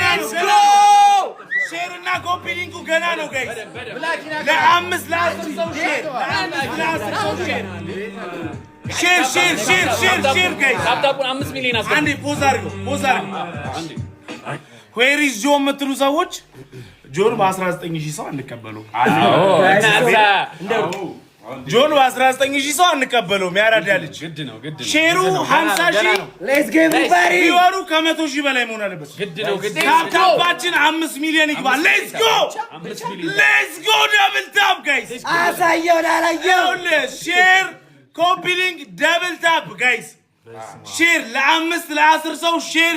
Let's go! Share እና ኮፒ ሊንኩ ገና ነው ጋይስ ለአምስት ለአስር ሰው ሼር ሼር ጋይስ ታፕታፑን 5 ሚሊዮን አስገባ አንዴ ፖዝ አድርገው አንዴ where is ጆን የምትሉ ሰዎች ጆን በ19000 ሰው አንቀበለው ጆን በ19000 ሰው አንቀበለው ያራዳ ልጅ ግድ ነው ሼሩ 50000 let's go everybody ቢወሩ ከ100000 በላይ መሆን አለበት ግድ ነው ታፕታፓችን 5 ሚሊዮን ይግባ let's go double tap guys አሳየው ላላየው ሼር ኮፒ ሊንክ double tap guys ሼር ለአምስት ለአስር ሰው ሼር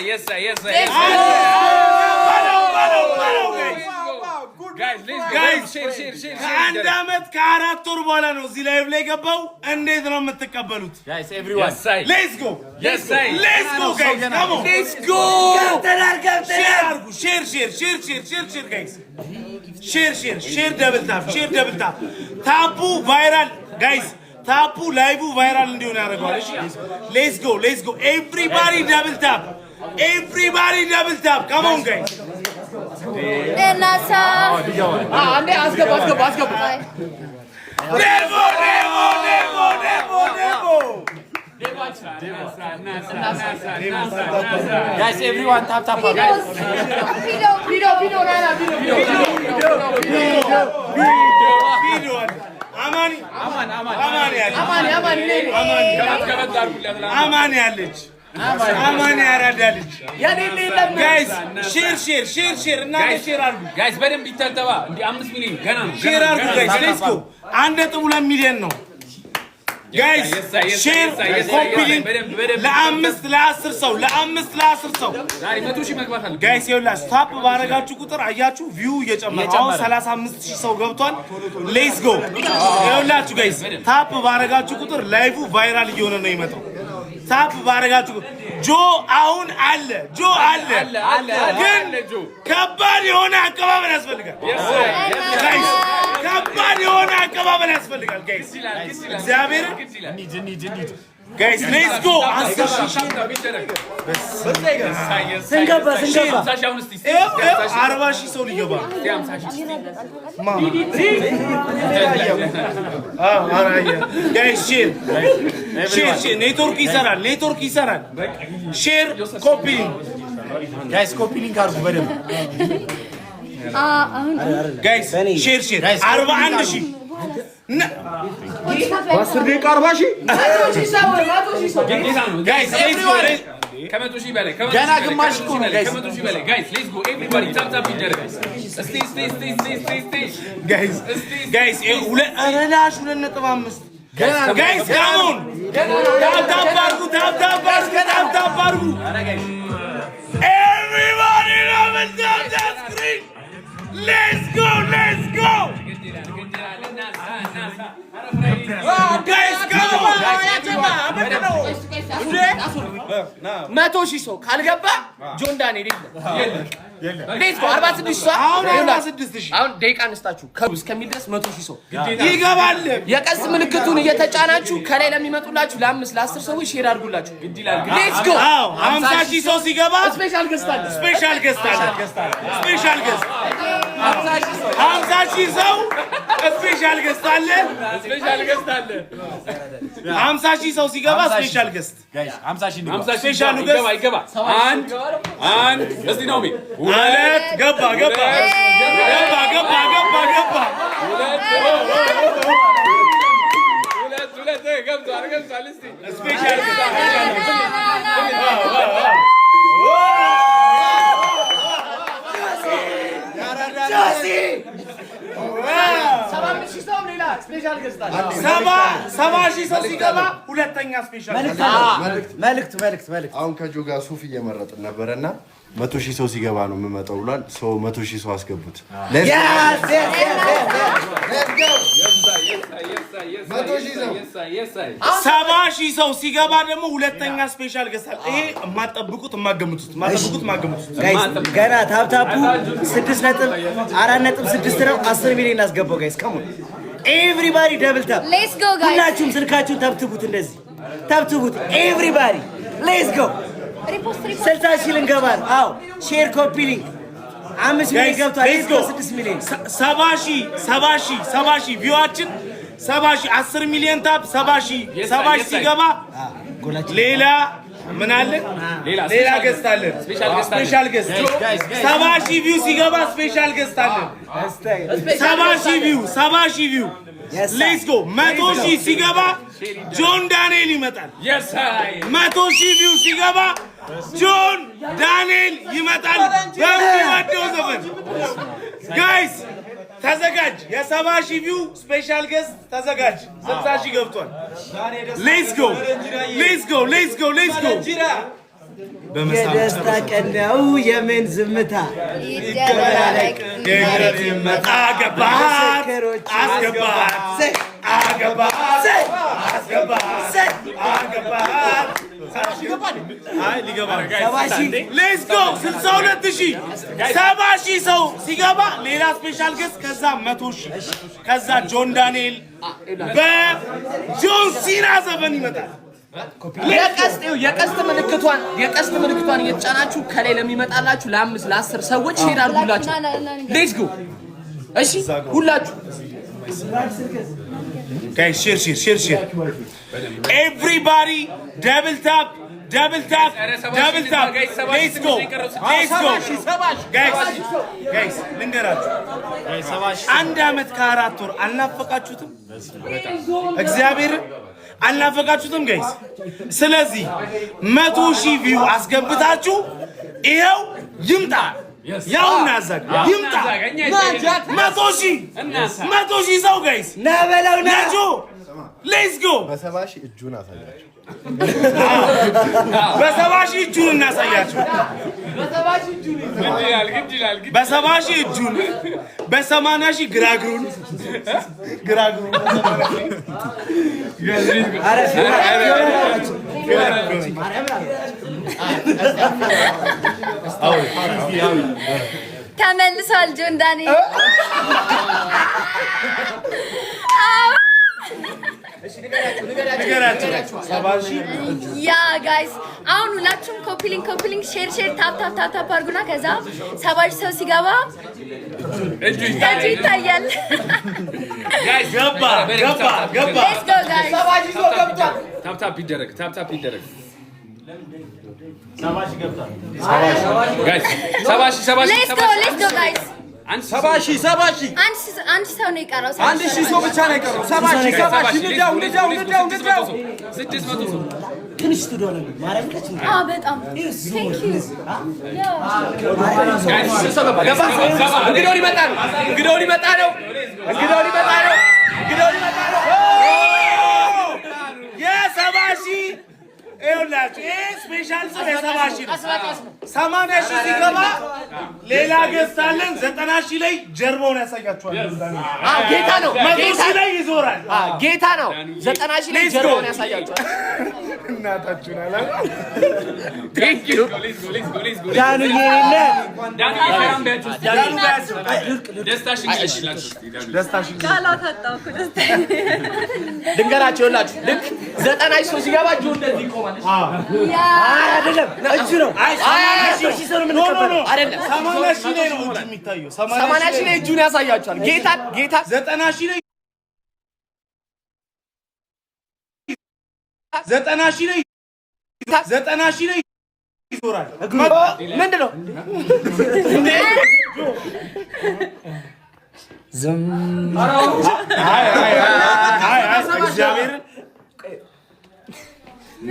yes guys share አንድ አመት ከአራት ወር በኋላ ነው እዚህ ላይቭ ላይ ገባው እንዴት ነው የምትቀበሉት guys everyone let's go guys come on let's go share guys share double tap ታፑ ቫይራል guys ታፑ ላይቭ ቫይራል እንዲሆን ያደርጋል እሺ let's go everybody double tap come on guys Denasa. ande asgaba Devo. guys everyone tap video አማን ያለች አማን ያራዳልች ጋይስ ሼር እና ሼር አድርጉ ጋይስ በደንብ ይተልተባ እንዲ 5 ሚሊዮን ገና ነው ሼር አድርጉ ጋይስ ሌትስ ጎ 1.2 ሚሊዮን ነው ጋይስ ሼር ኮፒ ሊንክ ለአምስት ለአስር ሰው ዛሬ 100000 መግባት አለ ጋይስ ይኸውላችሁ ታፕ ባረጋችሁ ቁጥር አያችሁ ቪው እየጨመረ አሁን 35000 ሰው ገብቷል ሌትስ ጎ ይኸውላችሁ ጋይስ ታፕ ባረጋችሁ ቁጥር ላይቭ ቫይራል እየሆነ ነው የሚመጣው ታፕ ባረጋችሁ ጆ አሁን አለ ግን ከባድ የሆነ አቀባበል ያስፈልጋል ጋይስ ከባድ የሆነ አቀባበል ያስፈልጋል ጋይስ እግዚአብሔር ኒድ ጋይስ ሌትስ ጎ 10000 ስንገባ 40000 ሰው ሊገባ ጋይስ ሼር ኔትወርክ ይሰራል ሼር ኮፒ ጋይስ ኮፒ ሊንክ አድርጉ በደንብ ጋይስ ሼር 41000 በአስር ደቂቃ 40,000 ጋይስ ከ100000 በላይ ገና ግማሽ እኮ ነው ጋይስ ከ100000 በላይ ጋይስ ሌትስ ጎ ኤቭሪባዲ ታፕ ይደረግ እስቲ ጋይስ 2.5 ጋይስ ካሞን ታፕ አድርጉ everybody love the screen let's go guys come on 100,000 ሰው ካልገባ ጆን ዳንኤል የለም ሌትስ ጎ 46 ሰው አሁን ደቂቃ አንስታችሁ እስከሚደርስ 100,000 ሰው ይገባል የቀስ ምልክቱን እየተጫናችሁ ከላይ ለሚመጡላችሁ ለ5 ለ10 ሰዎች ሼር አድርጉላችሁ ሌትስ ጎ 50,000 ሰው ሲገባ ስፔሻል ገስት አለ 50,000 ሰው ስፔሻል ገስት አለ 50,000 ሰው ሲገባ ስፔሻል ገስት ጋይስ 50,000 ነው 50,000 ስፔሻሉ ገስት ይገባ አንድ እስቲ ነው ሁለት ገባ ሁለት ገብቷል እስቲ ስፔሻል ሰባ ሺህ ሰው ሲገባ ሁለተኛ ስፔሻል መልእክት አሁን ከጆ ጋር ሱፍ እየመረጥን ነበረና 100,000 ሰው ሲገባ ነው የምመጣው ብሏል። ሰው 100,000 ሰው አስገቡት። ሰባ ሺህ ሰው ሲገባ ደግሞ ሁለተኛ ስፔሻል ገሳል። ይሄ የማትጠብቁት የማትገምቱት ጋይስ ገና ታፕታፑ 4.6 ነው 10 ሚሊዮን አስገባው ጋይስ ካም ኦን ኤቭሪባዲ ደብል ታፕ ሌትስ ጎ ጋይስ ሁላችሁም ስልካችሁን ተብትቡት እንደዚህ ተብትቡት ኤቭሪባዲ ሌትስ ጎ 60 ሺህ ልንገባል። አዎ ሼር ኮፒ ሊንክ 5 ሚሊዮን ገብቷል። 6 ሚሊዮን 70 ሺህ ቪዋችን 10 ሚሊዮን ታፕ 70 ሺህ ሲገባ ሌላ ምን አለ? ሌላ ገስት አለ። ስፔሻል ገስት 70 ሺህ ቪው ሲገባ ስፔሻል ገስት አለ። 70 ሺህ ቪው ሌትስ ጎ 100 ሺህ ሲገባ ጆን ዳንኤል ይመጣል። 100 ሺህ ቪው ሲገባ ጆን ዳንኤል ይመጣል። በሚወደው ዘፈን ጋይስ ተዘጋጅ። የ70 ሺህ ቪው ስፔሻል ገስት ተዘጋጅ። 60 ሺህ ገብቷል። ሌትስ ጎ የደስታ ቀን ነው የምን ዝምታ ይደበላለቅ ሌትስ ጎ 70 ሺህ ሰው ሲገባ ሌላ ስፔሻል ገስት ከዛ 100 ሺህ ከዛ ጆን ዳንኤል በጆን ሲና ዘፈን ይመጣል። የቀስት ምልክቷን እየተጫናችሁ ከላይ ለሚመጣላችሁ ለ5 ለ10 ሰዎች ሼር አድርጉላችሁ። ሌትስ ጎ እሺ ሁላችሁ ጋይስ ሼር ኤቭሪባዲ ደብል ታፕ ሌትስ ጎ ጋይስ ልንገራችሁ 1 ዓመት ከ4 ወር አልናፈቃችሁትም? እግዚአብሔር አልናፈቃችሁትም ጋይስ? ስለዚህ 100 ሺህ ቪው አስገብታችሁ ይኸው ይምጣ። ያው እናዛግ ይምጣ 100 ሺህ ሰው ጋይስ ናበላው ናጆ ሌትስ ጎ በ70 ሺህ እጁን አሳያችሁ። በ70 ሺህ እጁን እናሳያችሁ። በ70 ሺህ እጁን በ80 ሺህ ግራግሩን ተመልሷል ጆን ዳንኤል። ያ ጋይስ አሁን ሁላችሁም ኮፒ ሊንክ ሼር ታፕ አድርጉና ከዛ 70 ሰው ሲገባ እጁ ይታያል። ገባ ሌትስ ጎ ጋይስ 70 ሰው ገብቷል። ታፕ ይደረግ። ሌትስ ጎ ጋይስ 70 ሺህ አንድ ሰው ነው የቀረው። 1 ሺህ ሰው ብቻ ነው የቀረው። 70 ሺህ ንዳው 600 ሰው ትንሽ ስቱዲዮ ነው ማረም ከች በጣም ቴንክ ዩ እንግዲህ ሊመጣ ነው። የ70 ሺህ ይኸውላችሁ ይሄ ስፔሻል ሰው የ70 ሺህ ነው። 80 ሺህ ሲገባ ሌላ ገዝት አለን። 90 ሺህ ላይ ጀርባውን ያሳያችኋል። ጌታ ነው። 100 ሺህ ላይ ይዞራል። ጌታ ነው። 90 ሺህ ላይ ጀርባውን ያሳያችኋል። እናታችሁን አላ ቴንክ ዩ ዳኑ ድንገራቸው ይላችሁ ልክ 90 ሺህ ሲገባ ጆን እንደዚህ ይቆማል። አይደለም እጁ ነው። 80 ሺህ ሰው ነው የምንቀበለው። አይደለም 80 ሺህ ላይ ነው እንጂ የሚታየው 80 ሺህ ላይ እጁን ያሳያችኋል። ጌታ 90 ሺህ ላይ 90 ሺህ ላይ ይዞራል። ምንድን ነው ዝም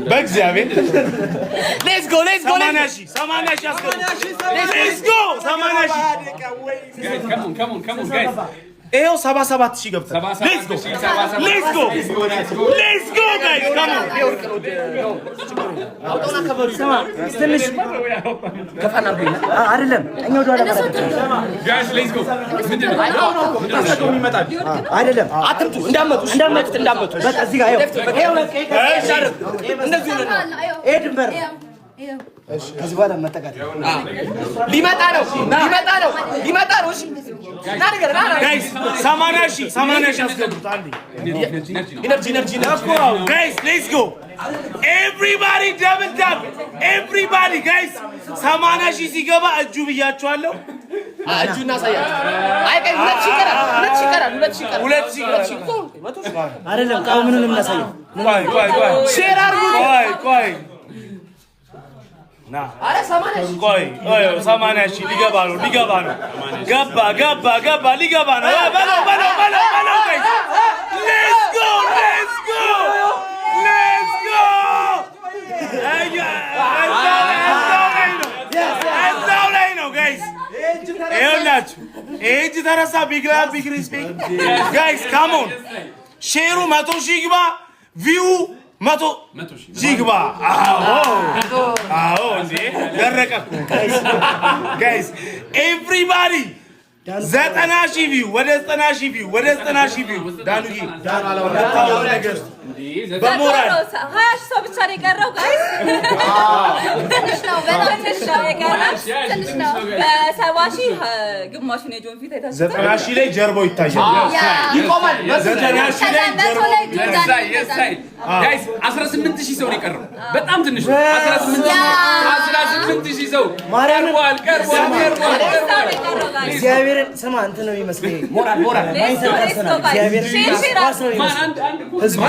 በእግዚአብሔር ሌትስ ጎ 80 ሺህ አስገቡ። ሌትስ ጎ 80 ሺህ ይኸው 77 ሺህ ገብቷል። ሌትስ ጎ ጋይስ ትንሽ ከፋና አርጉኝ አይደለም እኛ ወደ ኋላ አይደለም አትምጡ፣ እንዳመጡ በቃ እዚህ ጋር ይኸው እንደዚህ ነው። ይሄ ድንበር ከዚህ በኋላ መጠቃት ሊመጣ ነው። እሺ ና ነገር ጋይስ 80 ሺህ አስገቡት። አንዴ ኢነርጂ ጋይስ ሌትስ ጎ Everybody double tap. Everybody guys 80 ሺህ ሲገባ እጁ ብያችኋለሁ። እጁ እናሳያችሁ። አይ ቀይ 2 ሺህ ይቀራል። አይደለም ቃው ምኑን እናሳየው። ቆይ ሼር አድርጉ። ቆይ ና አረ 80 ሺህ ቆይ 80 ሺህ ሊገባ ነው። ገባ ሊገባ ነው። በለው guys. Let's go. እዛው ላይ ነው guys. ይኸውላችሁ ኤጅ ተረሳ። ቢግ ሪስፔክት guys. come on ሼሩ 100 ሺህ ይግባ። ቪው 100 ሺህ ይግባ። አዎ እንዴ ደረቀ እኮ guys. everybody 90 ሺህ ቪው ወደ 90 ሺህ ቪው ዳኑዬ ነገር በሞራል 20 ሺህ ሰው ብቻ ነው የቀረው ጋይስ። ትንሽ ነው በጣም ትንሽ ነው የቀረው። ትንሽ ነው። በ70 ሺህ ግማሹን የጆን ፊት አይታችሁ 90 ሺህ ላይ ጀርባው ይታያል። ይቆማል። 90 ሺህ ላይ ጀርባው ጋይስ 18 ሺህ ሰው ነው የቀረው። በጣም ትንሽ ነው። 18 ሺህ ሰው ቀርቧል። እግዚአብሔርን ስማ እንትን ነው የሚመስለኝ። ሞራል እግዚአብሔርን ኳስ ነው የሚመስለኝ። ህዝቡ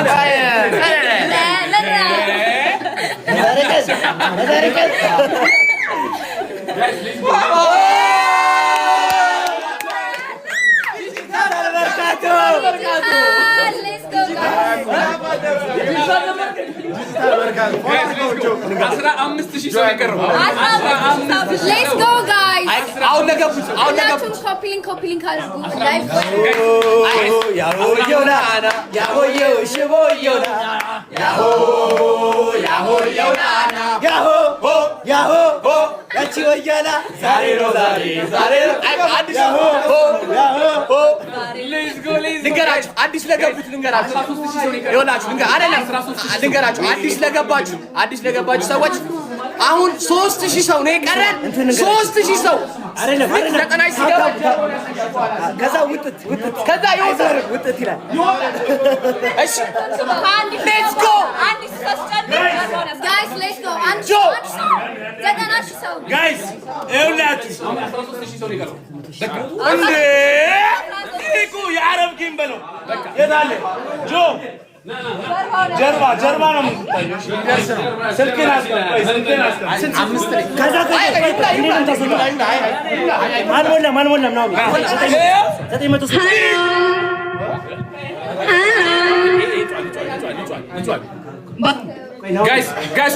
Let's go guys. አሁን ለገቡት ኮፒ ሊንክ አድርጉ። ላይቭ ያሆየውና ያሆየው ሽቦየውና ያሆየውና ያሆ ያቺ ወያላ ዛሬ ነው አዲስ ልንገራችሁ። አዲስ ለገቡት ልንገራችሁ። ይኸውላችሁ ልንገራችሁ። አዲስ ለገባችሁ ሰዎች አሁን 3000 ሰው ነው የቀረን። 3000 ሰው አይደለም 90 ሲገባ ከዛ ከዛ ይወጣል ውጥት ይላል። እሺ ሌትስ ጎ guys let's go. አንድ ሰው 90 ሺህ ሰው ጋይስ ይኸውላችሁ እንዴ ይቁ የአረብ ጌም በለው የታለ ጆ ጀርባ ነው የምትታየው። ስልክህን አስቀምጥ። ከዛ አልሞላም ነው 900 ጋይስ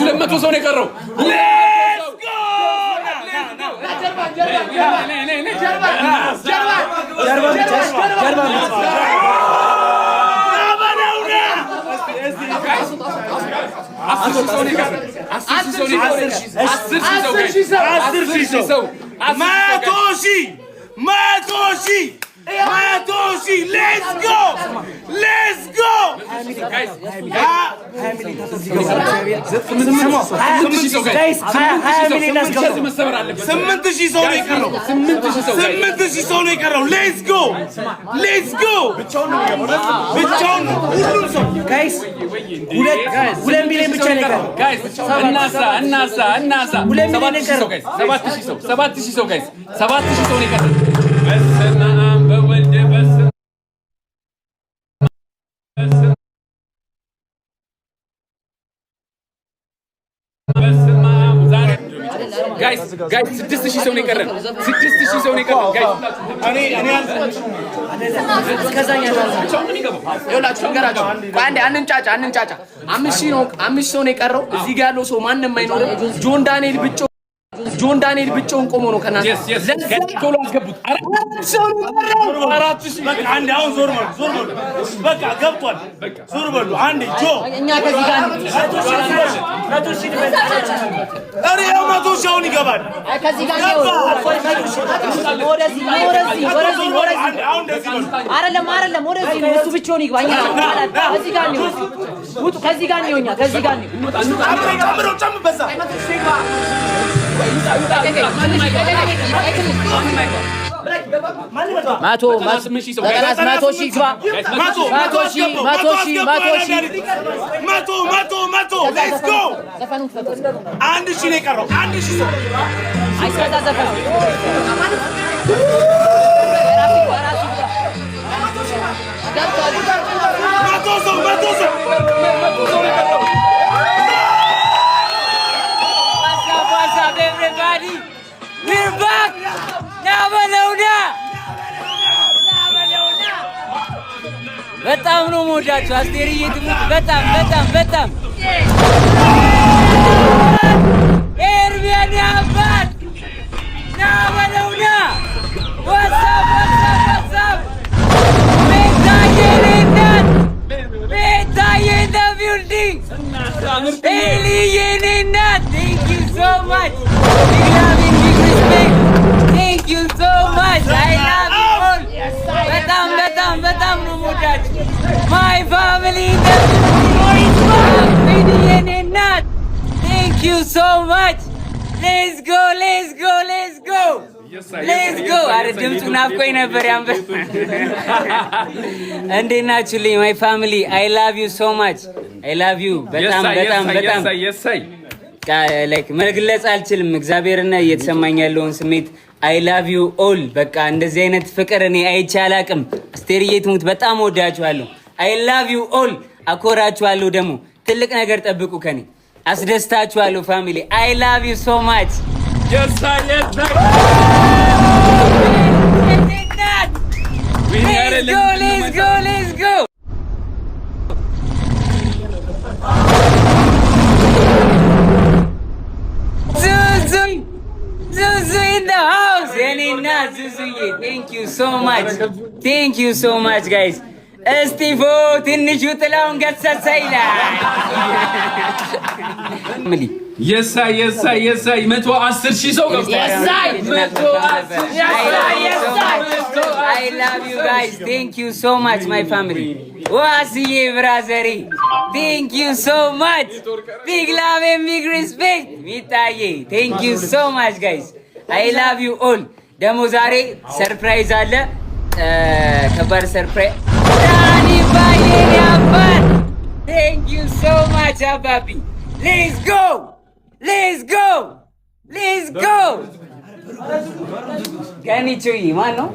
200 ሰው ነው የቀረው። Let's go. ጋይስ 6000 ሰው ነው የቀረን። 6000 ሰው ነው የቀረን ጋይስ። እኔ እስከዛኛ ይኸውላችሁ እንገራችሁ። አንዴ አንንጫጫ 5000 ሰው ነው የቀረው። እዚህ ጋር ያለው ሰው ማንንም አይኖርም። ጆን ዳንኤል ብቻውን ቆሞ ነው ከናንተ ቶሎ አስገቡት። በቃ አንዴ አሁን ዞር በሉ በቃ ገብቷል። ዞር በሉ አንዴ ጆ እኛ ከዚህ ጋር ነው 100 ሺህ አሁን ይገባል። ከዚህ ጋር ነው ወደዚህ አይደለም ወደዚህ ነው። እሱ ብቻውን ይግባ። እኛ ከዚህ ጋር ነው ውጡ። ከዚህ ጋር ነው እኛ ከዚህ ጋር ነው ጨምሮ በዛ መቶ ሺህ ግባ። መቶ ሌትስ ጎ። አንድ ሺህ ነው የቀረው። አንድ ሺህ ሰው መቶ ሰው everybody, we're back. Nabalona. በጣም ነው የምወዳችሁ አስቴርዬ ትሙት በጣም ኤርሚያን ያባት ናበለውና ወሳብ ቤታዬ in the building ኤልዬ እናት thank you so much big love and big respect thank you so much I love you all በጣም ነው የምወዳችሁ my family in the building እናት thank you so much let's go አረ ድምፁ ናፍቆኝ ነበር ያንበል እንዴት ናችሁልኝ my family I love you so much I love you በጣም like መግለጽ አልችልም እግዚአብሔርና እየተሰማኝ ያለውን ስሜት I love you all በቃ እንደዚህ አይነት ፍቅር እኔ አይቼ አላቅም አስቴርዬ ትሙት በጣም ወዳችኋለሁ I love you all አኮራችኋለሁ ደግሞ ትልቅ ነገር ጠብቁ ከኔ አስደስታችኋለሁ ፋሚሊ I love you so much let's go Zuzu in the house Yanina Zuzuye thank you so much guys እስቲፎ ትንሹ ጥላውን ገሰሰ ይላል የሳይ 110,000 ሰው ገብቷል I love you guys thank you so much my family ዋስዬ ብራዘሪ thank you so much big love and big respect ሚታዬ thank you so much guys I love you all ደግሞ ዛሬ ሰርፕራይዝ አለ ከባድ ሰርፕራይዝ ዳኒ ባየኔ አባት thank you so much አባቢ let's go ጋኒቾይ ማን ነው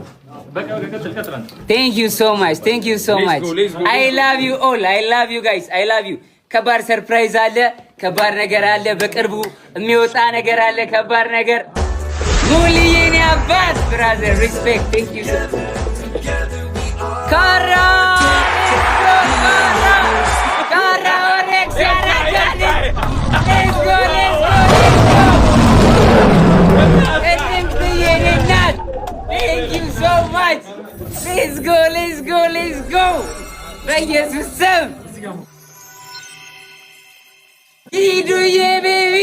thank you so much I love you all I love you guys I love you ከባድ ሰርፕራይዝ አለ ከባድ ነገር አለ በቅርቡ የሚወጣ ነገር አለ ከባድ ነገር ሙሊዬኔ አባት brother respect thank you so ካራ ኦሬክስ ያራጋለ let's go thank you so much let's go በኢየሱስ ስም ሂዱዬ ቤቢ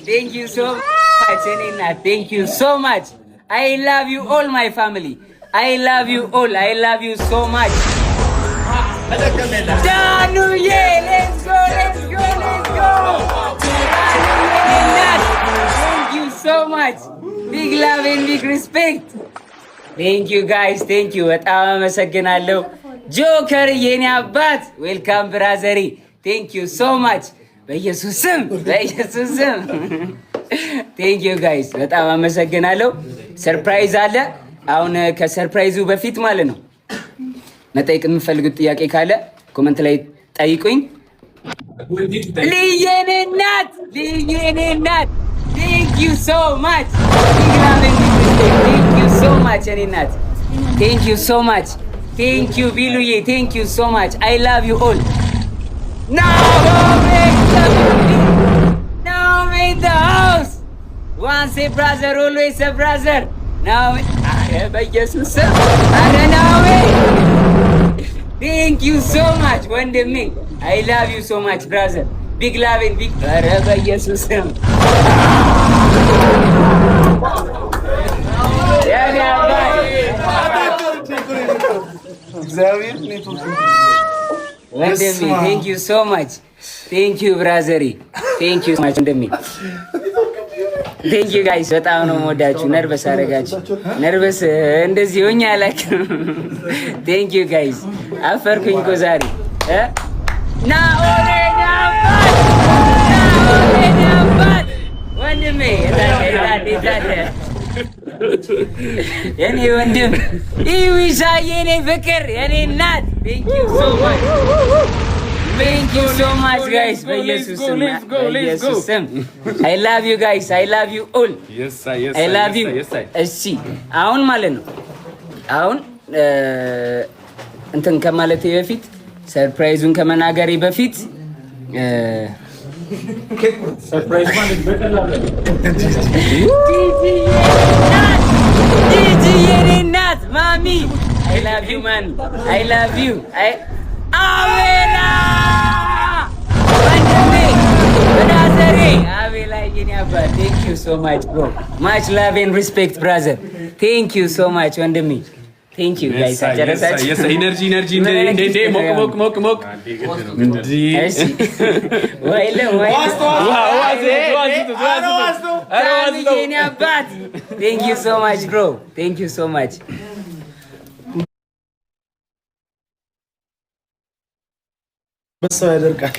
thank you so much Enina thank you so much I love you all my family I love you all I love you so much Danuye let's go thank you so much big love and big respect thank you guys thank you በጣም አመሰግናለሁ ጆከር የኔ አባት ዌልካም ብራዘሪ thank you so much በኢየሱስ ስም thank you guys በጣም አመሰግናለሁ ሰርፕራይዝ አለ አሁን ከሰርፕራይዙ በፊት ማለት ነው መጠየቅ የምፈልጉት ጥያቄ ካለ ኮሜንት ላይ ጠይቁኝ ልየኔ እናት thank you so much thank you so much እኔ እናት thank you so much thank you ቢሉዬ thank you so much I love you all now in the house once a brother always a brother now በኢየሱስ ስም now thank you so much ወንድሜ I love you so much brother big love and big በኢየሱስ ስም ወንድሜ thank you so much thank you brother thank you so much ወንድሜ ቴንክ ዩ ጋይስ በጣም ነው የምወዳችሁ። ነርቨስ አደረጋችሁ። ነርቨስ እንደዚህ ሆኜ አላውቅም። ቴንክ ዩ ጋይስ። አፈርኩኝ እኮ ዛሬ ወንድሜ የኔ ወንድም ኢዊሻዬ የኔ ፍቅር የኔ እናት ቴንክ ዩ ሶ ማች Thank you so much, guys. Let's go. I love you, guys. I love you all. Yes, sir. Yes, I love you. Yes, sir. እሺ አሁን ማለት ነው አሁን እንትን ከማለቴ በፊት ሰርፕራይዙን ከመናገሬ በፊት ሰርፕራይዝ ማለት በቀላሉ ዲጂ የኔ እናት ማሚ I love you, man. I love you. Avela! Avela, thank you so much, bro. Much love and respect, brother. Thank you so much, Wandemi. Thank you, guys. Yes, energy. Mok. Thank you so much, bro. Thank you so much. በሰው ያደርጋል።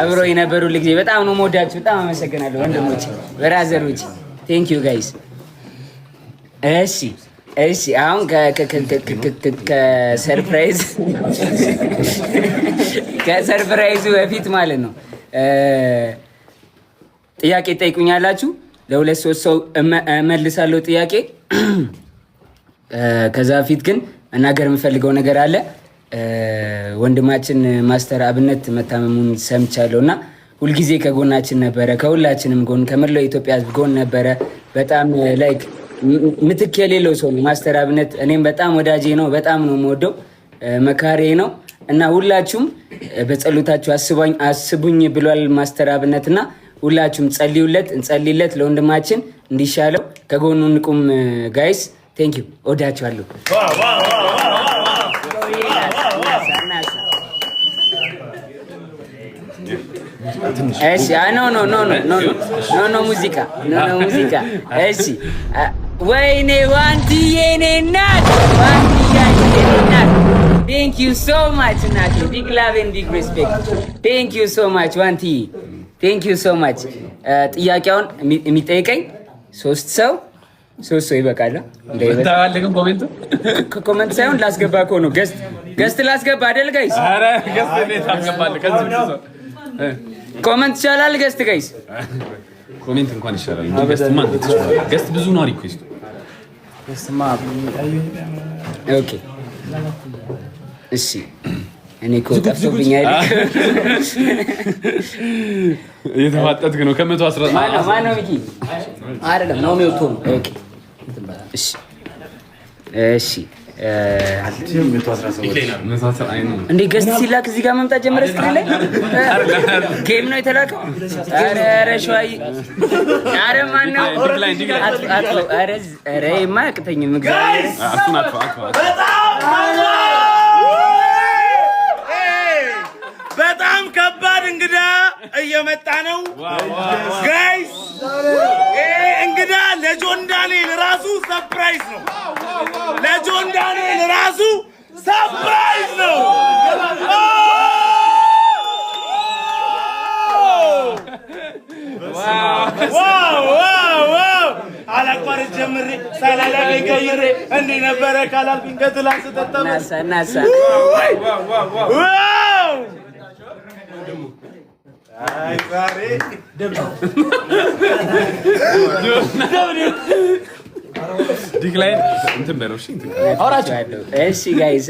አብሮ የነበሩ ልጅ በጣም ነው የምወዳችሁ። በጣም አመሰግናለሁ ወንድሞቼ፣ ብራዘሮቼ ቴንክ ዩ ጋይስ። እሺ አሁን ከሰርፕራይዙ በፊት ማለት ነው ጥያቄ ጠይቁኛላችሁ። ለሁለት ሶስት ሰው እመልሳለሁ ጥያቄ። ከዛ በፊት ግን መናገር የምፈልገው ነገር አለ። ወንድማችን ማስተር አብነት መታመሙን ሰምቻለሁ እና ሁልጊዜ ከጎናችን ነበረ፣ ከሁላችንም ጎን፣ ከመላው ኢትዮጵያ ሕዝብ ጎን ነበረ። በጣም ላይክ ምትክ የሌለው ሰው ነው ማስተር አብነት። እኔም በጣም ወዳጄ ነው፣ በጣም ነው የምወደው፣ መካሬ ነው እና ሁላችሁም በጸሎታችሁ አስቡኝ ብሏል ማስተር አብነት እና ሁላችሁም እንጸልይለት ለወንድማችን እንዲሻለው፣ ከጎኑ እንቁም ጋይስ። ቴንክ ዩ ወዳችኋለሁ። እሺ ኖ ሙዚቃ እሺ ወይኔ ዋንትዬ የኔ እናት ቴንክ ዩ ሶ ማች እናቴ። ቢግ ላቭ ኤንድ ቢግ ሪስፔክት ቴንክ ዩ ሶ ማች ዋንትዬ ቴንክ ዩ ሶ ማች። ጥያቄውን የሚጠይቀኝ ሶስት ሰው ይበቃል። ኮሜንት ሳይሆን ላስገባ እኮ ነው። ገስት ላስገባ አይደል ጋይስ? ኮሜንት ይቻላል ገስት ጋይስ? ኮሜንት እንኳን ይሻላል እንጂ ገስትማ እንዴት ይችላል? ገስት ብዙ ነው ሪኩዌስት። ገስትማ ኦኬ እሺ። እኔ እኮ ጠፍቶብኛል። እየተፋጠጥክ ነው። ከ110 ማነው ሚኪ? አይደለም ነው የሚወጡ ነው። ኦኬ እሺ እንዴ ገስት ሲላክ እዚህ ጋር መምጣት ጀመረ። ስክሪን ላይ ጌም ነው የተላከው። ኧረ ሸዋይ ኧረ ማነው? ኧረ የማያቅተኝም እግዚአብሔር በጣም ከባድ እንግዳ እየመጣ ነው ጋይስ። እንግዳ ለጆን ዳንኤል ራሱ ሰርፕራይዝ ነው። ለጆን ዳንኤል ራሱ ሰርፕራይዝ ነው። አላቋርጥ ጀምሬ ሳላላገ ቀይሬ እንዲህ ነበረ ካላልኩኝ ከትላንት ስጠጠመ ናሳ አይ ዛሬ ዲክላይን እንትን በለው እሺ እንትን አውራቸው። እሺ ጋይስ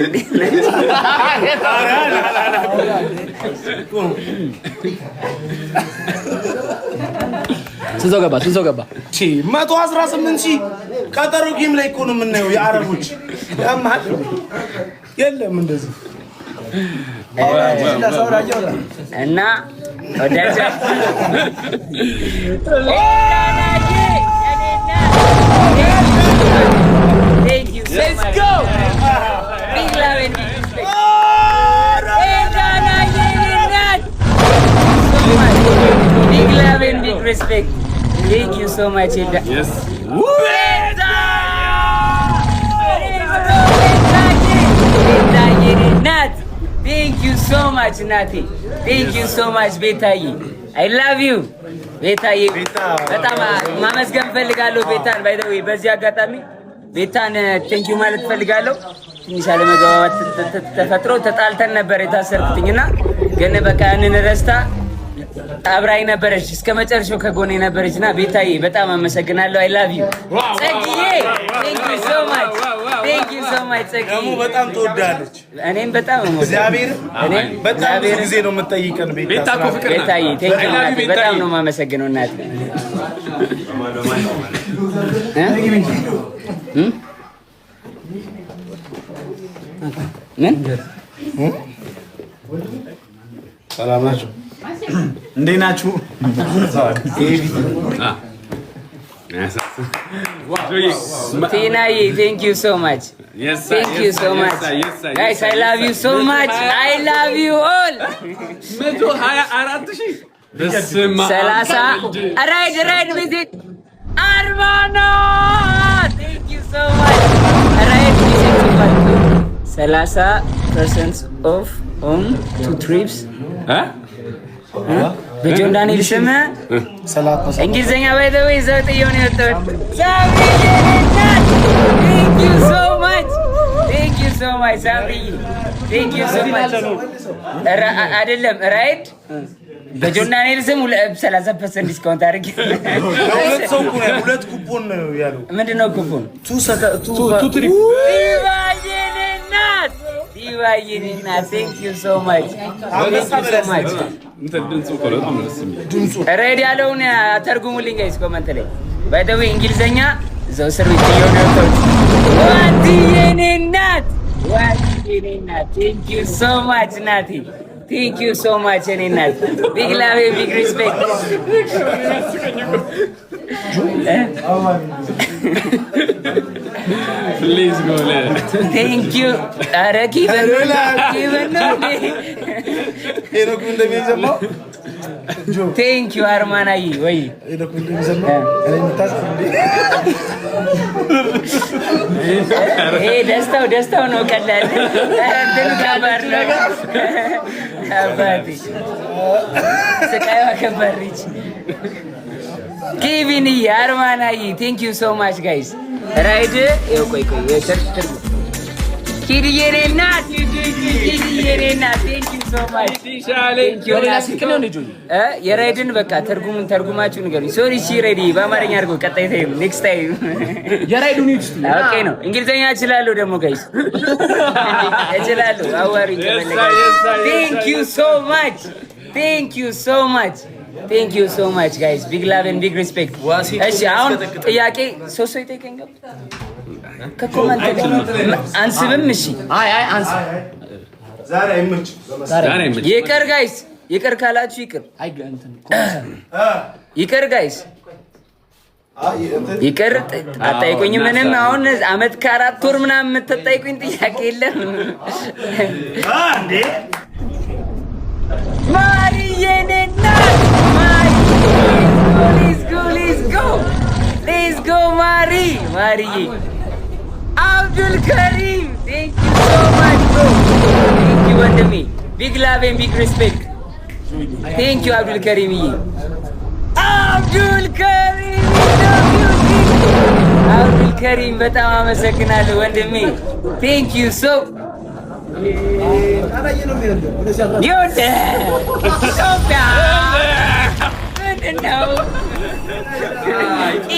ስንት ሰው ገባ? 118,000 ቀጠሮ ጌም ላይ እኮ ነው የምናየው። የአረቦች የለም እንደዚህ እና ወዳጃ Thank you so Let's much. go. Big love and big respect. Big love and big respect. Thank you so much, Hilda. yes Thank you so much, Nati. Thank you so much, Betayi. I love you. ቤታዬ በጣም ማመስገን ፈልጋለሁ ቤታን። ባይ ዘ ዌይ በዚህ አጋጣሚ ቤታን ቴንክ ዩ ማለት ፈልጋለሁ። ትንሽ አለመግባባት ተፈጥሮ ተጣልተን ነበር የታሰርኩትኝና ግን በቃ ያንን ረስታ አብራኝ ነበረች እስከ መጨረሻው ከጎኔ ነበረችና ቤታዬ በጣም አመሰግናለሁ። አይ ላቭ ዩ ጸግዬ። ቴንክ ዩ ሶ ማች ቴንክ ዩ ሶ ማች ጸግዬ። ደግሞ በጣም ትወዳለች። እኔም በጣም እግዚአብሔር በጣም ብዙ ጊዜ ነው የምጠይቀን ቤታ እኮ ፍቅር ናት። ቤታዬ ቴንክ ዩ እናቴ በጣም ነው የማመሰግነው እናቴ። ምን ሰላም ናችሁ? እንዴት ናችሁ? ቲናዬ ቴንክ ዩ ሶ ማች ቴንክ ዩ ሶ ማች ጋይስ አይ ላቭ ዩ ሶ ማች አይ ላቭ ዩ ኦል 124,000 30 ራይድ ቪዚት አርማኖ ቴንክ ዩ ሶ ማች ራይድ ቪዚት 30% ኦፍ ኦን 2 ትሪፕስ በጆን ዳንኤል ስም እንግሊዝኛ ባይ ዘ ዌይ ዘው ጥየው ነው የወጣሁት። ቴንክ ዩ ሶ ማች ቴንክ ዩ ሶ ማች ሳምሪ ቴንክ ዩ ሶ ማች። አይደለም ራይድ በጆን ዳንኤል ስም 30% ዲስካውንት አድርጌ ሁለት ኩፖን ነው ያለው። ምንድነው ኩፖን? ዲቫይንና ቴንክ ዩ ሶ ማች ሬድ ያለውን ተርጉሙልኝ ጋይስ ኮመንት ላይ። ባይ ዘ ዌይ እንግሊዘኛ እዛው እስር ቤት የሆነ ዋትዬኔ ናት ቴንክ ዩ ሶ ማች ናቲ ቴንክ ዩ ሶ ማች እኔ ናት። ቢግ ላቭ ቢግ ሪስፔክት ፕሊዝ ጎ ቴንክ ዩ ኧረ ኪበን ነው ሄኖክ እንደሚዘማው ቴንክ ዩ አርማናዬ ወይ ሄኖክ እንደሚዘማው እኔ ምታስብ እንዴ ይሄ ደስታው ነው ቀላል እንትን ከባድ ነው አባቴ ስቃዩ ከባድ ነች። ኬቪን አርማናዬ ቴንክ ዩ ሶ ማች ጋይስ ራይድ ይኸው ቆይ ኪድዬኔ ናት ቴንክ ዩ ሶ ማች የራይድን በቃ ተርጉማችሁ ንገሩኝ። ሶሪ እሺ ሬዲ በአማርኛ አድርገው ቀጣይ ታይም ኔክስት ታይም የራይዱን ዩዝ ኦኬ ነው። እንግሊዝኛ እችላለሁ ደግሞ ጋይስ እችላለሁ። አዋሪኝ ቴንክ ዩ ሶ ማች ቴንክ ዩ ሶ ማች ጋይስ ቢግ ላቭ ኤንድ ቢግ ሪስፔክት። እሺ አሁን ጥያቄ ሶስት ይጠይቀኛል ከኮመንት አንስብም። እሺ አይ አንስ ዛሬ አይመች ይቅር ጋይስ ይቅር ካላችሁ ይቅር ጋይስ ይቅር አታይቁኝ። ምንም አሁን አመት ከ4 ወር ምናምን የምትጠይቁኝ ጥያቄ የለም እንዴ ማሪዬኔ ናት Let's go, Marie. Abdul Karim, thank you so much, bro. Thank you, Wandami. Big love and big respect. Thank you, Abdul Karim. Abdul Karim, በጣም አመሰግናለሁ ወንድሜ። Thank you so.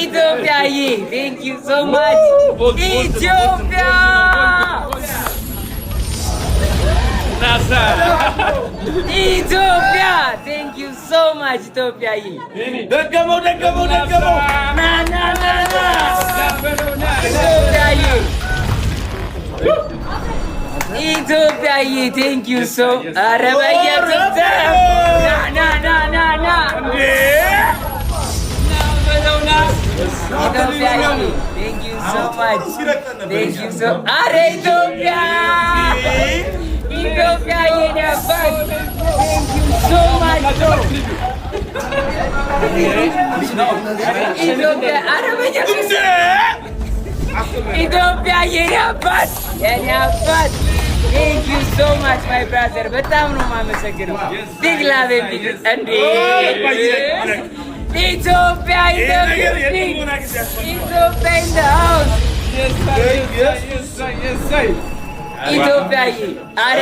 ኢትዮጵያ ኢትዮጵያዬ ቴንክ ዩ ሶ ማች ኢትዮጵያ ኢትዮጵያ ቴንክ ዩ ሶ ማች ኢትዮጵያዬ ደገመው ና ኢትዮጵያዬ ኢትዮጵያዬ ቴንክ ዩ ሶ ኧረ በየትም ና ኢትዮጵያዬ ቴንክ ዩ ሶ ማች ቴንክ ዩ ሶ ኧረ ኢትዮጵያ ኢትዮጵያዬ ነበር ቴንክ ዩ ሶ ማች ኢትዮጵያ ኧረ በየትም ኢትዮጵያ የኔ አባት ቴንክ ዩ ሶ ማች ማይ ብራዘር በጣም ነው የማመሰግነው። ቢግ ላቭ ቢግ እንዴ ኢትዮጵያ ኢትዮጵያ ኢን ዘ ሃውስ ኢትዮጵያዬ ኧረ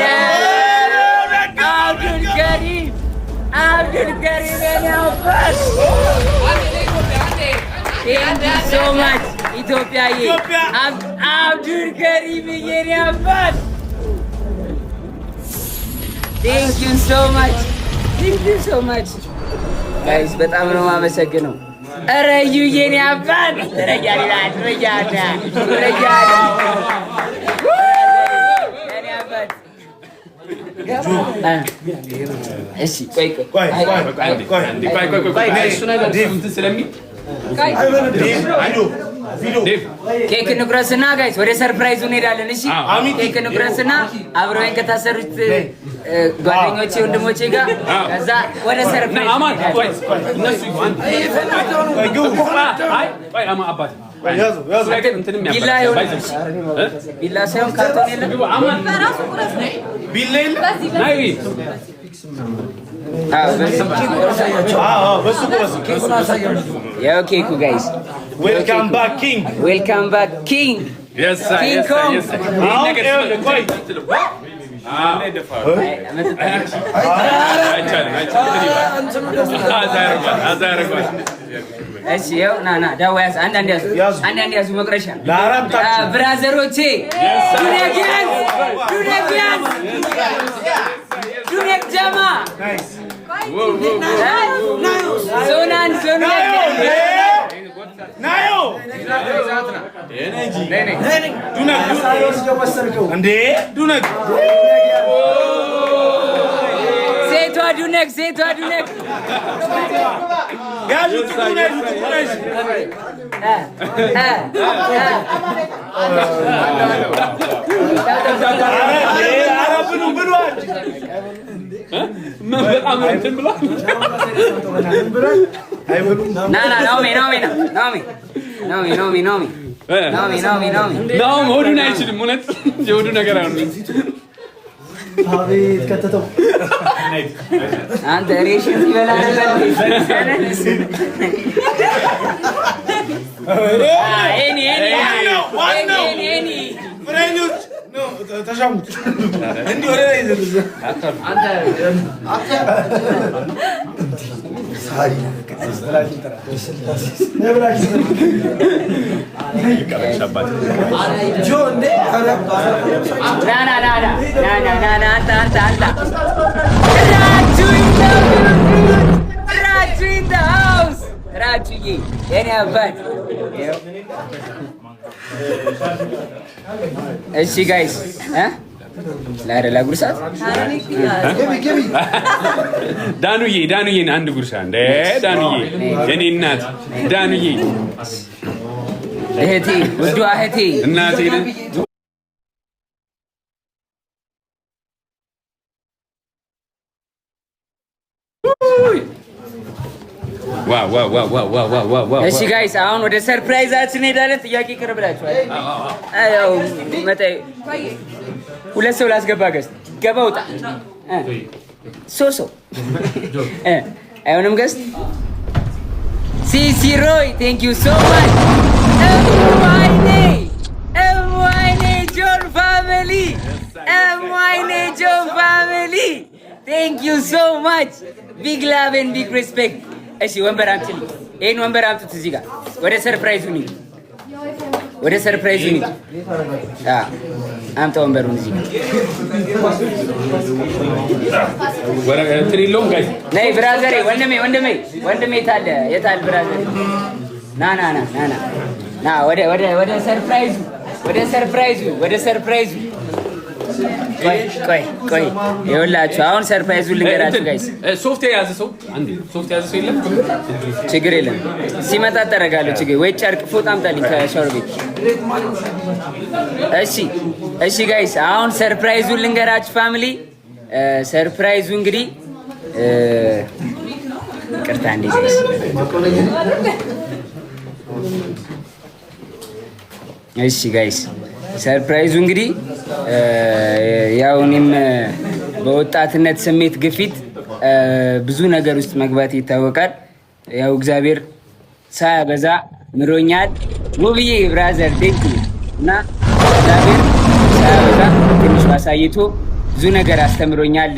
አብዱል ከሪም የኔ አባት ቴንክ ዩ ሶ ማች ኢትዮጵያዬ አብዱል ከሪም የኔ አባት ቴንክ ዩ ሶ ማች ጋይስ በጣም ነው የማመሰግነው። ኧረ እዩ የኔ አባት እሺ ቆይ ኬክ እንቁረስና ጋይስ ወደ ሰርፕራይዙ እንሄዳለን። እሺ ኬክ እንቁረስና አብረውኝ ከታሰሩት ጓደኞቼ ወንድሞቼ ጋር ከዛ ወደ ሰርፕራይዝ ቢላ ሳይሆን ካርቶን የለም ቢላ ያው ኬኩ ጋይስ ዌልካም ባክ ኪንግ ኪንግ ኮንግ እሺ ያው ና ዳዋ ያዝ አንዳንድ ያዙ መቅረሻ ብራዘሮቼ ዱነግ ጀማ ዞናን ናዮ እንዴ ዱነግ ሴቷ ዱነግ ያዙት ዱነግ ሆዱን አይችልም። እውነት የሆዱ ነገር አይሆንም። አቤት ከተተው አንተ ሬሽን ይበላል። ፍሬኞች ተሻሙት እንዲህ ወደ ላይ ራጁዬ የኔ አባት እሺ ጋይስ ላረላ ጉርሳት ዳኑዬን አንድ ጉርሻ እንደ ዳኑዬ የኔ እናት ዳኑዬ እህቴ ውዷ እህቴ እናቴ እሺ ጋይስ አሁን ወደ ሰርፕራይዛችን እንሄዳለን። ጥያቄ ቅርብላችኋል። አው መጣይ ሁለት ሰው ላስገባ ገስት ገባ ውጣ ሶሶ አይሆንም ገስት ሲሲሮይ ቴንክ ዩ ሶ ማች ኤምዋይኔ ጆን ፋሚሊ ቴንክ ዩ ሶ ማች ቢግ ላቭ ኤንድ ቢግ ሪስፔክት እሺ ወንበር አምጪልኝ። ይሄን ወንበር አምጡት እዚህ ጋር ወደ ሰርፕራይዙ ነው። ወደ ሰርፕራይዙ ነው። አምጣ ወንበሩን እዚህ ወረ ትሪሎም ጋይ ነይ ብራዘሬ፣ ወንድሜ የታለ ብራዘሬ? ና ወደ ሰርፕራይዙ ቆይ ይኸውላችሁ፣ አሁን ሰርፕራይዙን ልንገራችሁ ጋይስ። ሶፍት የያዘ ሰው የለም? ችግር የለም ሲመጣ ጠረጋለሁ። ችግር ወይ ጨርቅ ፎጣ አምጣልኝ ከሻወር ቤት። እሺ ጋይስ፣ አሁን ሰርፕራይዙን ልንገራችሁ ፋሚሊ። ሰርፕራይዙ እንግዲህ ይቅርታ እንዴ ጋይስ፣ እሺ ጋይስ ሰርፕራይዙ እንግዲህ ያው እኔም በወጣትነት ስሜት ግፊት ብዙ ነገር ውስጥ መግባት ይታወቃል። ያው እግዚአብሔር ሳያበዛ ምሮኛል። ውብዬ ብራዘር ቴንክ እና እግዚአብሔር ሳያበዛ ትንሽ አሳይቶ ብዙ ነገር አስተምሮኛል።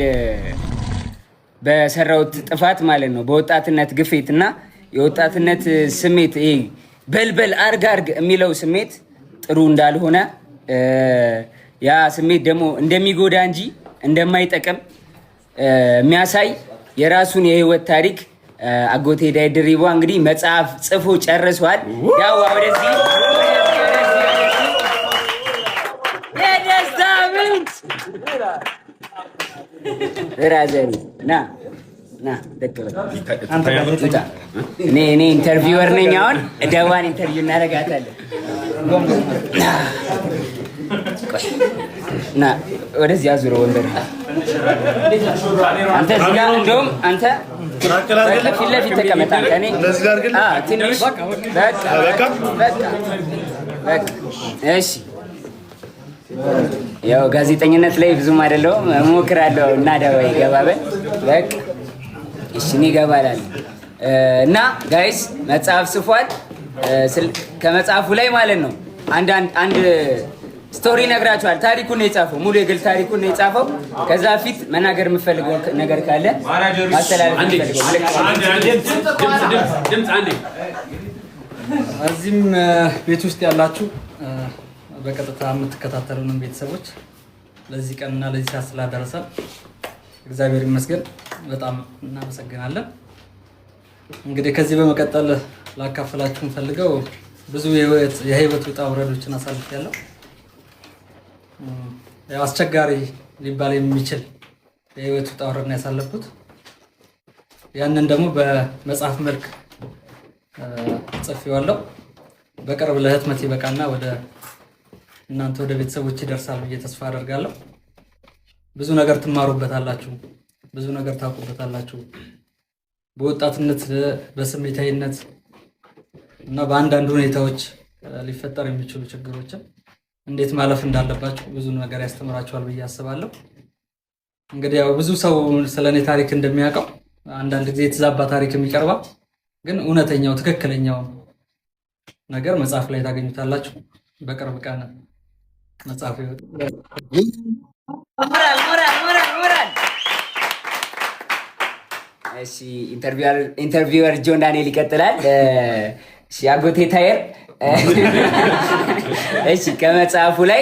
በሰራውት ጥፋት ማለት ነው። በወጣትነት ግፊት እና የወጣትነት ስሜት ይሄ በልበል አርግ የሚለው ስሜት ጥሩ እንዳልሆነ ያ ስሜት ደግሞ እንደሚጎዳ እንጂ እንደማይጠቅም የሚያሳይ የራሱን የህይወት ታሪክ አጎቴ ዳዊት ድሪባ እንግዲህ መጽሐፍ ጽፎ ጨርሷል። ያው ወደዚህ የደስታ ምንጭ ብራዘሪ ና እኔ ኢንተርቪወር ነኝ። አሁን ደዋን ኢንተርቪው እናደርጋታለን። ና ወደዚህ አዙረው ወንበር። አንተ እዚህ ጋር እንደውም አንተ ፊት ለፊት ተቀመጥ። አንተ እኔ ትንሽ በቃ እሺ። ያው ጋዜጠኝነት ላይ ብዙም አይደለሁም፣ እሞክራለሁ እና ደዋ ይገባበል። በቃ እሺ እኔ እገባላለሁ። እና ጋይስ መጽሐፍ ጽፏል። ከመጽሐፉ ላይ ማለት ነው አንድ ስቶሪ ነግራችኋል። ታሪኩን ነው የጻፈው፣ ሙሉ የግል ታሪኩን ነው የጻፈው። ከዛ ፊት መናገር የምፈልገው ነገር ካለ ማስተላለፍ እዚህም ቤት ውስጥ ያላችሁ በቀጥታ የምትከታተሉንም ቤተሰቦች ለዚህ ቀንና ለዚህ ሰዓት ስላደረሰን እግዚአብሔር ይመስገን፣ በጣም እናመሰግናለን። እንግዲህ ከዚህ በመቀጠል ላካፈላችሁ ፈልገው ብዙ የህይወት ውጣ ውረዶችን አሳልፌያለሁ። ያው አስቸጋሪ ሊባል የሚችል የህይወት ውጣ ውረድ ነው ያሳለፍኩት። ያንን ደግሞ በመጽሐፍ መልክ ጽፌዋለሁ። በቅርብ ለህትመት ይበቃና ወደ እናንተ ወደ ቤተሰቦች ይደርሳል ብዬ ተስፋ አደርጋለሁ። ብዙ ነገር ትማሩበታላችሁ፣ ብዙ ነገር ታውቁበታላችሁ። በወጣትነት በስሜታዊነት እና በአንዳንድ ሁኔታዎች ሊፈጠር የሚችሉ ችግሮችን እንዴት ማለፍ እንዳለባችሁ ብዙ ነገር ያስተምራችኋል ብዬ አስባለሁ። እንግዲህ ያው ብዙ ሰው ስለኔ ታሪክ እንደሚያውቀው አንዳንድ ጊዜ የተዛባ ታሪክ የሚቀርባል፣ ግን እውነተኛው ትክክለኛው ነገር መጽሐፍ ላይ ታገኙታላችሁ። በቅርብ ቀን መጽሐፍ ይወጣል። ሞራል እሺ። ኢንተርቪወር ጆን ዳንኤል ይቀጥላል። እሺ አጎቴ ታየር እሺ ከመጽሐፉ ላይ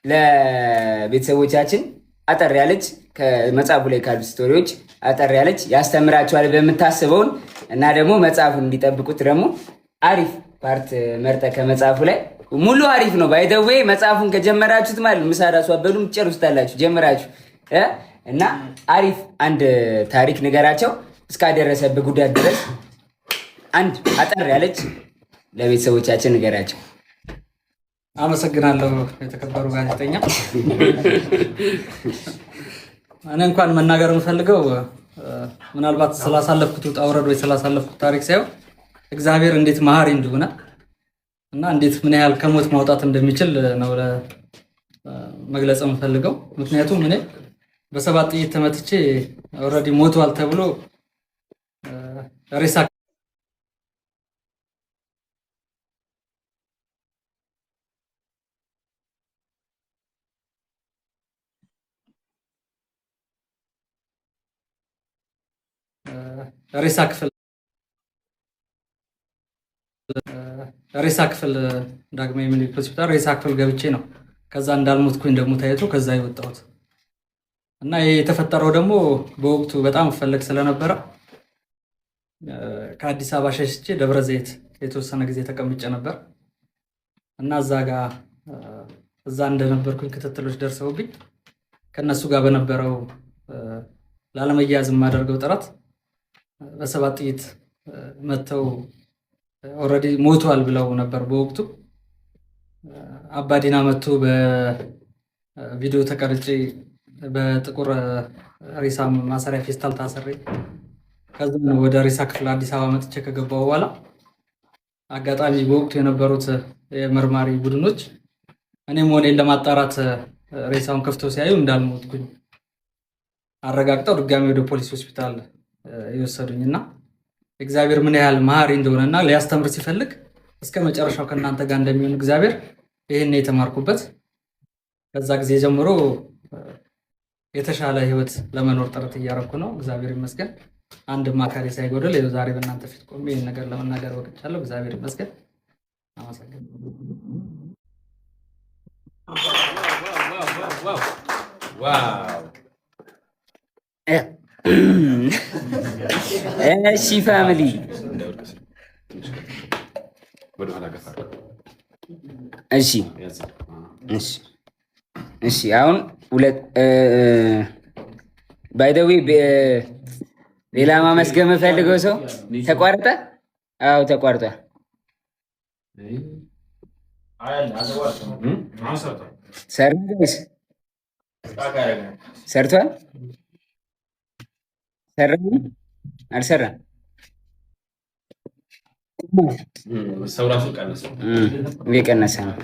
ለቤተሰቦቻችን አጠር ያለች ከመጽሐፉ ላይ ካሉ ስቶሪዎች አጠር ያለች ያስተምራቸዋል በምታስበውን እና ደግሞ መጽሐፉን እንዲጠብቁት ደግሞ አሪፍ ፓርት መርጠ ከመጽሐፉ ላይ ሙሉ አሪፍ ነው። ባይደዌ መጽሐፉን ከጀመራችሁት ማለት ምሳ ራሱ አበሉም ጨርሱታላችሁ ጀምራችሁ እና አሪፍ አንድ ታሪክ ንገራቸው እስካደረሰብህ ጉዳት ድረስ አንድ አጠር ያለች ለቤተሰቦቻችን ንገራቸው። አመሰግናለሁ የተከበሩ ጋዜጠኛ። እኔ እንኳን መናገር የምፈልገው ምናልባት ስላሳለፍኩት ውጣ ውረድ ወይ ስላሳለፍኩት ታሪክ ሳይሆን እግዚአብሔር እንዴት መሀሪ እንደሆነ እና እንዴት ምን ያህል ከሞት ማውጣት እንደሚችል ነው መግለጽ የምፈልገው። ምክንያቱም እኔ በሰባት ጥይት ተመትቼ ኦልሬዲ ሞቷል ተብሎ ሬሳ ሬሳ ክፍል ዳግማዊ ምኒልክ ሆስፒታል ሬሳ ክፍል ገብቼ ነው ከዛ እንዳልሞትኩኝ ደግሞ ታይቶ ከዛ የወጣሁት እና ይሄ የተፈጠረው ደግሞ በወቅቱ በጣም ፈለግ ስለነበረ ከአዲስ አበባ ሸሽቼ ደብረ ዘይት የተወሰነ ጊዜ ተቀምጬ ነበር እና እዛ እንደነበርኩኝ ክትትሎች ደርሰውብኝ ከነሱ ጋር በነበረው ላለመያዝ የማደርገው ጥረት በሰባት ጥይት መተው ኦልሬዲ ሞቷል ብለው ነበር በወቅቱ አባዲና መቶ በቪዲዮ ተቀርጬ በጥቁር ሬሳ ማሰሪያ ፌስታል ታሰሬ ከዛ ነው ወደ ሬሳ ክፍል አዲስ አበባ መጥቼ ከገባው በኋላ አጋጣሚ በወቅቱ የነበሩት የመርማሪ ቡድኖች እኔም ሆኔን ለማጣራት ሬሳውን ከፍተው ሲያዩ እንዳልሞትኩኝ አረጋግጠው ድጋሚ ወደ ፖሊስ ሆስፒታል ይወሰዱኝና እግዚአብሔር ምን ያህል መሐሪ እንደሆነና ሊያስተምር ሲፈልግ እስከ መጨረሻው ከናንተ ጋር እንደሚሆን እግዚአብሔር ይሄን የተማርኩበት ከዛ ጊዜ ጀምሮ የተሻለ ህይወት ለመኖር ጥረት እያደረኩ ነው። እግዚአብሔር ይመስገን። አንድ ማካሪ ሳይጎደል ይኸው ዛሬ በእናንተ ፊት ቆሜ ይሄን ነገር ለመናገር ወቅቻለሁ። እግዚአብሔር ይመስገን። አመሰግናለሁ። እሺ ፋሚሊ እሺ አሁን ባይ ዘ ዌይ ሌላ ማመስገን የምፈልገው ሰው ተቋርጠ? አዎ ተቋርጧል። ሰርቷል? አልሰራም? ሰው ራሱ ቀነሰ። እየቀነሰ ነው።